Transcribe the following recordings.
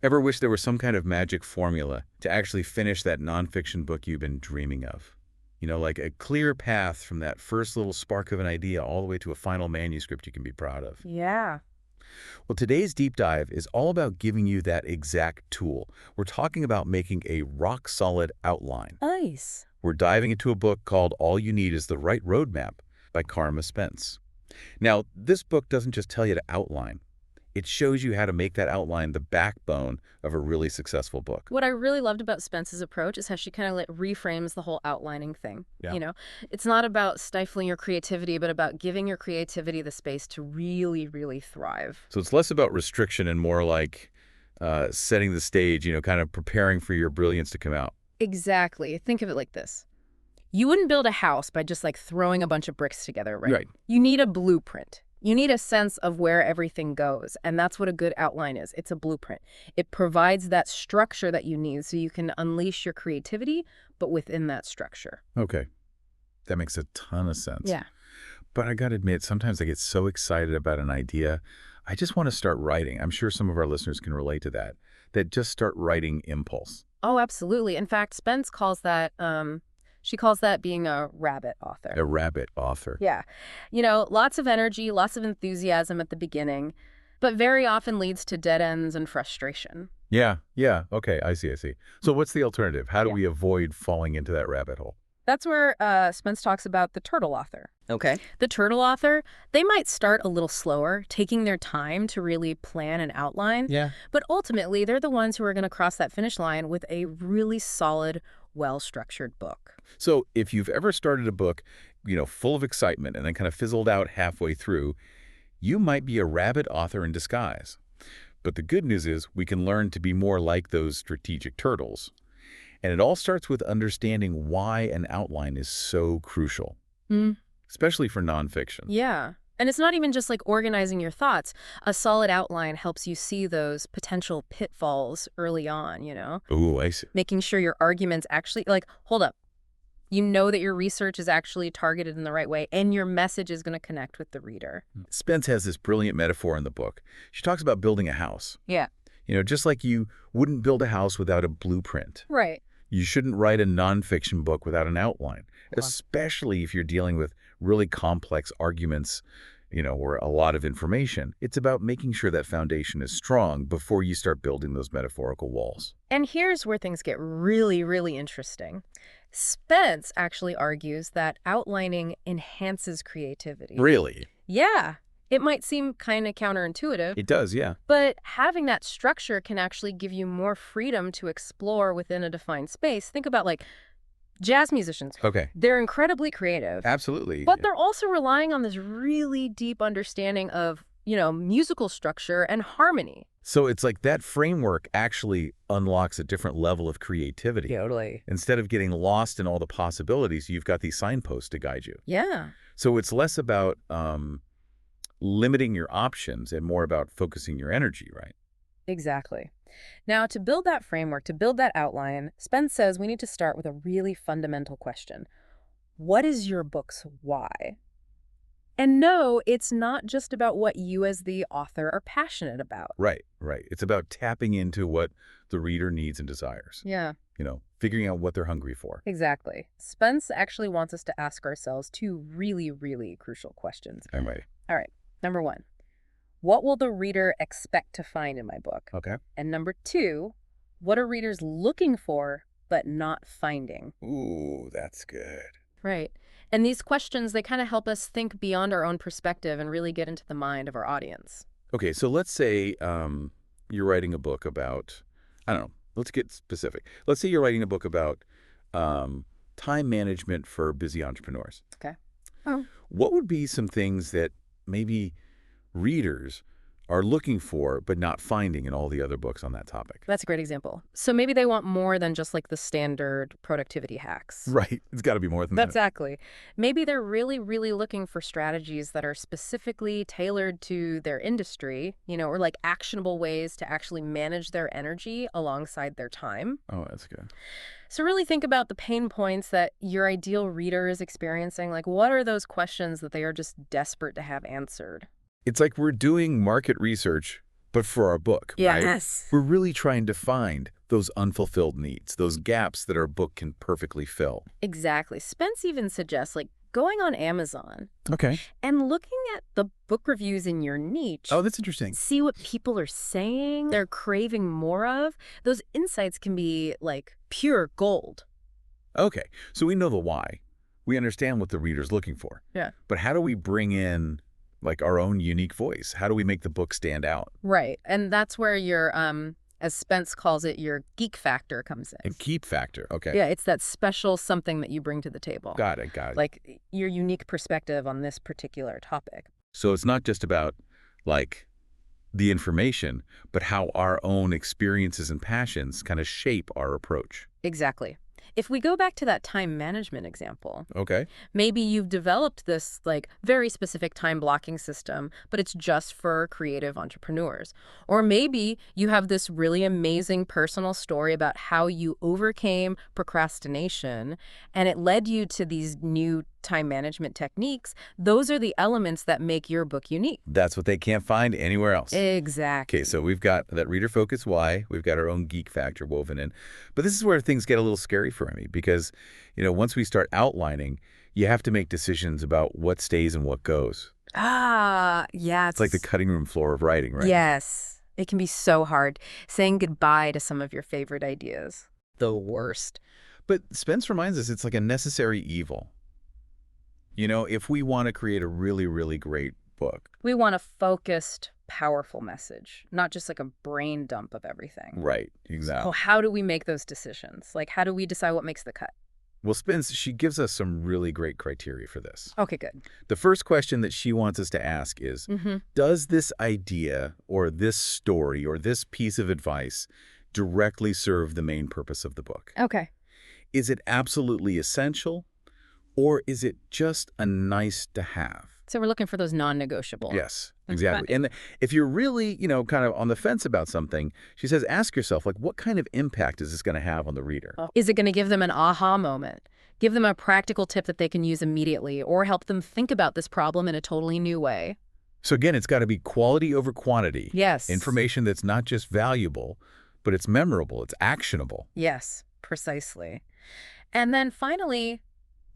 Ever wish there was some kind of magic formula to actually finish that nonfiction book you've been dreaming of? Like a clear path from that first little spark of an idea all the way to a final manuscript you can be proud of. Yeah. Well, today's deep dive is all about giving you that exact tool. We're talking about making a rock-solid outline. Nice. We're diving into a book called All You Need Is the Right Roadmap by Carma Spence. Now, this book doesn't just tell you to outline. It shows you how to make that outline the backbone of a really successful book. What I really loved about Spence's approach is how she kind of reframes the whole outlining thing. Yeah. It's not about stifling your creativity, but about giving your creativity the space to really, really thrive. So it's less about restriction and more like setting the stage, kind of preparing for your brilliance to come out. Exactly. Think of it like this. You wouldn't build a house by just throwing a bunch of bricks together, right? Right. You need a blueprint. You need a sense of where everything goes, and that's what a good outline is. It's a blueprint. It provides that structure that you need so you can unleash your creativity, but within that structure. Okay. That makes a ton of sense. Yeah. But I got to admit, sometimes I get so excited about an idea, I just want to start writing. I'm sure some of our listeners can relate to that just start writing impulse. Oh, absolutely. In fact, Spence calls that, she calls that being a rabbit author. A rabbit author. Yeah. Lots of energy, lots of enthusiasm at the beginning, but very often leads to dead ends and frustration. Yeah. Okay, I see. So what's the alternative? How do Yeah. we avoid falling into that rabbit hole? That's where Spence talks about the turtle author. Okay. The turtle author, they might start a little slower, taking their time to really plan and outline. Yeah. But ultimately, they're the ones who are going to cross that finish line with a really solid, well-structured book. So if you've ever started a book, full of excitement and then kind of fizzled out halfway through, you might be a rabbit author in disguise. But the good news is we can learn to be more like those strategic turtles. And it all starts with understanding why an outline is so crucial, especially for nonfiction. Yeah. And it's not even just organizing your thoughts. A solid outline helps you see those potential pitfalls early on, Ooh, I see. Making sure your arguments actually, hold up. You know that your research is actually targeted in the right way, and your message is going to connect with the reader. Spence has this brilliant metaphor in the book. She talks about building a house. Yeah. Just like you wouldn't build a house without a blueprint. Right. You shouldn't write a nonfiction book without an outline, especially if you're dealing with really complex arguments, or a lot of information. It's about making sure that foundation is strong before you start building those metaphorical walls. And here's where things get really, really interesting. Spence actually argues that outlining enhances creativity. Really? Yeah. It might seem kind of counterintuitive. It does, yeah. But having that structure can actually give you more freedom to explore within a defined space. Think about jazz musicians. Okay. They're incredibly creative. Absolutely. But they're also relying on this really deep understanding of, musical structure and harmony. So it's like that framework actually unlocks a different level of creativity. Totally. Instead of getting lost in all the possibilities, you've got these signposts to guide you. Yeah. So it's less about limiting your options and more about focusing your energy, right? Exactly. Now, to build that framework, to build that outline, Spence says we need to start with a really fundamental question. What is your book's why? And no, it's not just about what you as the author are passionate about. Right. It's about tapping into what the reader needs and desires. Yeah. Figuring out what they're hungry for. Exactly. Spence actually wants us to ask ourselves two really, really crucial questions. I'm ready. All right. Number one, what will the reader expect to find in my book? Okay. And number two, what are readers looking for but not finding? Ooh, that's good. Right. And these questions, they kind of help us think beyond our own perspective and really get into the mind of our audience. Okay, so let's say you're writing a book about, I don't know, let's get specific. Let's say you're writing a book about time management for busy entrepreneurs. Okay. Oh. What would be some things that maybe readers are looking for but not finding in all the other books on that topic? That's a great example. So maybe they want more than just the standard productivity hacks. Right. It's got to be more than that. Exactly. Maybe they're really, really looking for strategies that are specifically tailored to their industry, or actionable ways to actually manage their energy alongside their time. Oh, that's good. So really think about the pain points that your ideal reader is experiencing. What are those questions that they are just desperate to have answered? It's like we're doing market research but for our book, right? Yes. We're really trying to find those unfulfilled needs, those gaps that our book can perfectly fill. Exactly. Spence even suggests, like, going on Amazon Okay. and looking at the book reviews in your niche. Oh, that's interesting. See what people are saying they're craving more of. Those insights can be, like, pure gold. Okay, so we know the why. We understand what the reader's looking for. Yeah. But how do we bring in, like, our own unique voice? How do we make the book stand out? Right. And that's where your, as Spence calls it, your geek factor comes in. A Geek Factor. Okay. Yeah, it's that special something that you bring to the table. Got it. Like your unique perspective on this particular topic. So it's not just about, like, the information, but how our own experiences and passions kind of shape our approach. Exactly. If we go back to that time management example, Okay. maybe you've developed this like very specific time blocking system, but it's just for creative entrepreneurs. Or maybe you have this really amazing personal story about how you overcame procrastination and it led you to these new time management techniques. Those are the elements that make your book unique. That's what they can't find anywhere else. Exactly. Okay, so we've got that reader-focused why. We've got our own geek factor woven in. But this is where things get a little scary for me because, once we start outlining, you have to make decisions about what stays and what goes. Yeah. It's like the cutting room floor of writing, right? Yes. It can be so hard saying goodbye to some of your favorite ideas. The worst. But Spence reminds us it's like a necessary evil. If we want to create a really, really great book. We want a focused, powerful message, not just like a brain dump of everything. Right, exactly. So how do we make those decisions? Like, how do we decide what makes the cut? Well, Spence, she gives us some really great criteria for this. Okay, good. The first question that she wants us to ask is, does this idea or this story or this piece of advice directly serve the main purpose of the book? Okay. Is it absolutely essential, or is it just a nice to have? So we're looking for those non-negotiable. Yes, exactly. And if you're really, kind of on the fence about something, she says, ask yourself, like, what kind of impact is this going to have on the reader? Is it going to give them an aha moment? Give them a practical tip that they can use immediately or help them think about this problem in a totally new way? So again, it's got to be quality over quantity. Yes. Information that's not just valuable, but it's memorable, it's actionable. Yes, precisely. And then finally,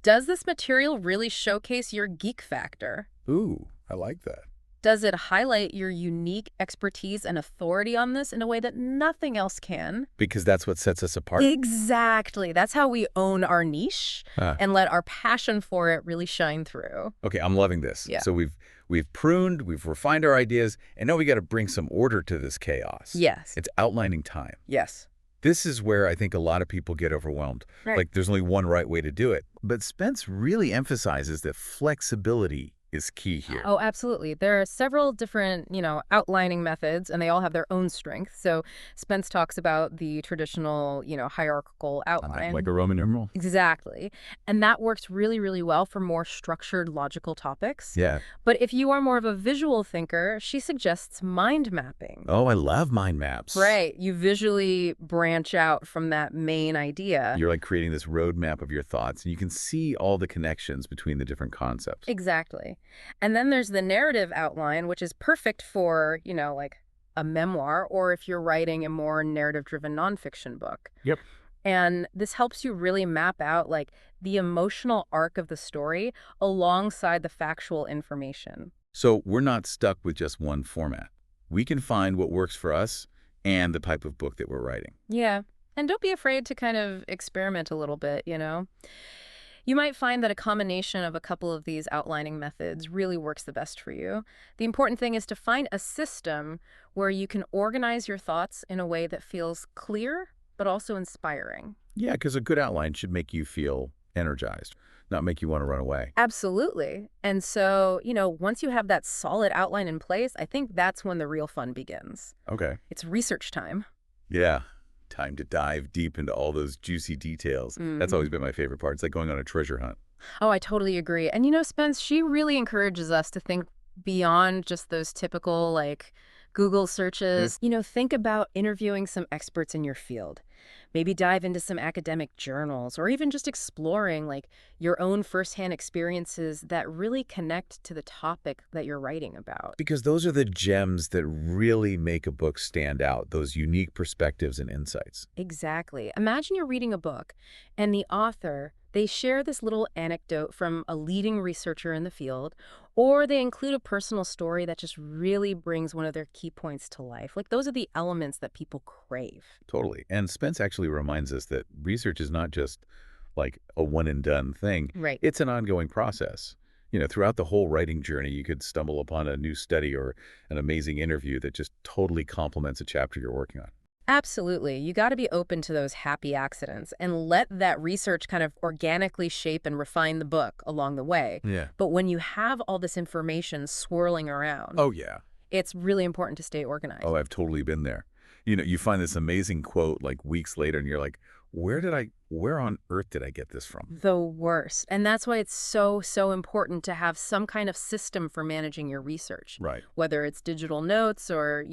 does this material really showcase your geek factor? Ooh, I like that. Does it highlight your unique expertise and authority on this in a way that nothing else can? Because that's what sets us apart. Exactly. That's how we own our niche and let our passion for it really shine through. Okay, I'm loving this. Yeah. So we've pruned, we've refined our ideas, and now we got to bring some order to this chaos. Yes. It's outlining time. Yes. This is where I think a lot of people get overwhelmed. Right. Like there's only one right way to do it. But Spence really emphasizes that flexibility is key here. Oh, absolutely. There are several different, outlining methods, and they all have their own strengths. So Spence talks about the traditional, hierarchical outline. Like a Roman numeral? Exactly. And that works really, really well for more structured, logical topics. Yeah. But if you are more of a visual thinker, she suggests mind mapping. Oh, I love mind maps. Right. You visually branch out from that main idea. You're like creating this roadmap of your thoughts, and you can see all the connections between the different concepts. Exactly. And then there's the narrative outline, which is perfect for, like a memoir, or if you're writing a more narrative-driven nonfiction book. Yep. And this helps you really map out, like, the emotional arc of the story alongside the factual information. So we're not stuck with just one format. We can find what works for us and the type of book that we're writing. Yeah. And don't be afraid to kind of experiment a little bit, You might find that a combination of a couple of these outlining methods really works the best for you. The important thing is to find a system where you can organize your thoughts in a way that feels clear, but also inspiring. Yeah, because a good outline should make you feel energized, not make you want to run away. Absolutely. And so, once you have that solid outline in place, I think that's when the real fun begins. Okay. It's research time. Yeah. Time to dive deep into all those juicy details. That's always been my favorite part. It's like going on a treasure hunt. Oh, I totally agree. And Spence, she really encourages us to think beyond just those typical, like, Google Mm. searches. Think about interviewing some experts in your field. Maybe dive into some academic journals or even just exploring like your own firsthand experiences that really connect to the topic that you're writing about. Because those are the gems that really make a book stand out, those unique perspectives and insights. Exactly. Imagine you're reading a book and the author, they share this little anecdote from a leading researcher in the field, or they include a personal story that just really brings one of their key points to life. Like those are the elements that people crave. Totally. And Spence actually reminds us that research is not just like a one and done thing. Right. It's an ongoing process. Throughout the whole writing journey, you could stumble upon a new study or an amazing interview that just totally complements a chapter you're working on. Absolutely. You got to be open to those happy accidents and let that research kind of organically shape and refine the book along the way. Yeah. But when you have all this information swirling around, Oh, yeah. it's really important to stay Oh, organized. I've totally been there. You find this amazing quote like weeks later and you're like, where on earth did I get this from? The worst. And that's why it's so, so important to have some kind of system for managing your research, Right. whether it's digital notes or,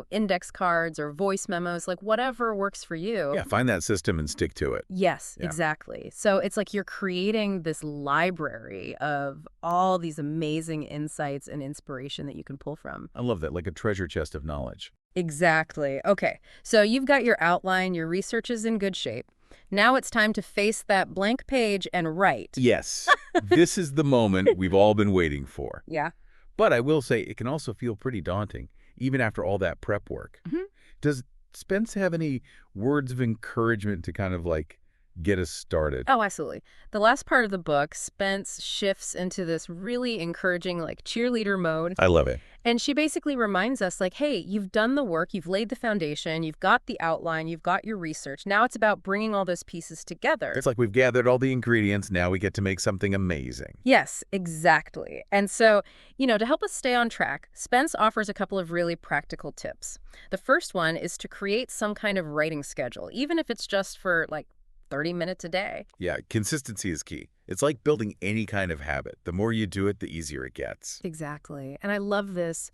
index cards or voice memos, like whatever works for you. Yeah, find that system and stick to it. Yes, Yeah. exactly. So it's like you're creating this library of all these amazing insights and inspiration that you can pull from. I love that, like a treasure chest of knowledge. Exactly. Okay, so you've got your outline, your research is in good shape. Now it's time to face that blank page and write. Yes. This is the moment we've all been waiting for. Yeah. But I will say it can also feel pretty daunting, even after all that prep work. Mhm. Does Spence have any words of encouragement to kind of like get us started? Oh, absolutely. The last part of the book, Spence shifts into this really encouraging, like cheerleader mode. I love it. And she basically reminds us, like, hey, you've done the work, you've laid the foundation, you've got the outline, you've got your research. Now it's about bringing all those pieces together. It's like we've gathered all the ingredients. Now we get to make something amazing. Yes, exactly. And so, to help us stay on track, Spence offers a couple of really practical tips. The first one is to create some kind of writing schedule, even if it's just for like 30 minutes a day. Yeah, consistency is key. It's like building any kind of habit. The more you do it, the easier it gets. Exactly. And I love this.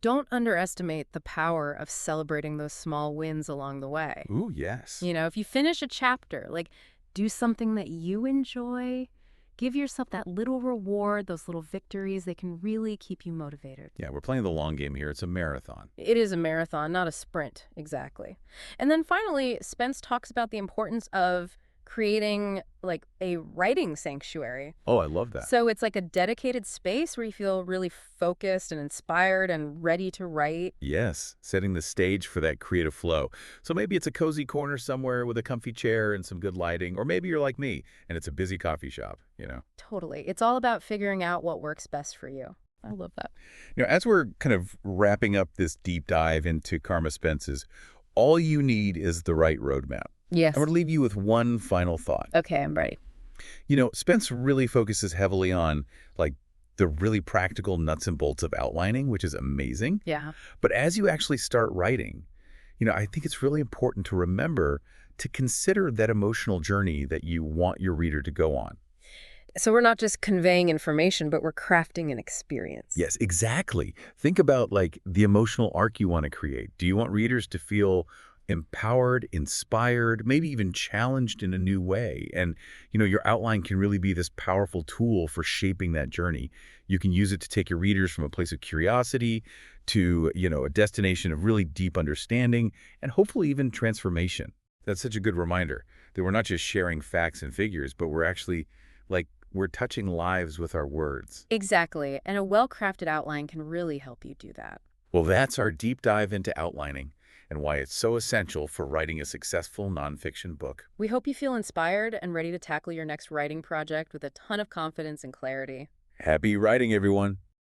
Don't underestimate the power of celebrating those small wins along the way. Ooh, yes. If you finish a chapter, like do something that you enjoy, give yourself that little reward, those little victories, they can really keep you motivated. Yeah, we're playing the long game here. It's a marathon. It is a marathon, not a sprint, exactly. And then finally, Spence talks about the importance of creating like a writing sanctuary. Oh, I love that. So it's like a dedicated space where you feel really focused and inspired and ready to write. Yes, setting the stage for that creative flow. So maybe it's a cozy corner somewhere with a comfy chair and some good lighting, or maybe you're like me and it's a busy coffee shop. Totally. It's all about figuring out what works best for you. I love that. As we're kind of wrapping up this deep dive into Karma Spence's, all you need is the right roadmap. Yes. I'm going to leave you with one final thought. Okay, I'm ready. Spence really focuses heavily on like the really practical nuts and bolts of outlining, which is amazing. Yeah. But as you actually start writing, I think it's really important to remember to consider that emotional journey that you want your reader to go on. So we're not just conveying information, but we're crafting an experience. Yes, exactly. Think about like the emotional arc you want to create. Do you want readers to feel empowered, inspired, maybe even challenged in a new way? And, your outline can really be this powerful tool for shaping that journey. You can use it to take your readers from a place of curiosity to, a destination of really deep understanding and hopefully even transformation. That's such a good reminder that we're not just sharing facts and figures, but we're actually we're touching lives with our words. Exactly. And a well-crafted outline can really help you do that. Well, that's our deep dive into outlining and why it's so essential for writing a successful nonfiction book. We hope you feel inspired and ready to tackle your next writing project with a ton of confidence and clarity. Happy writing, everyone!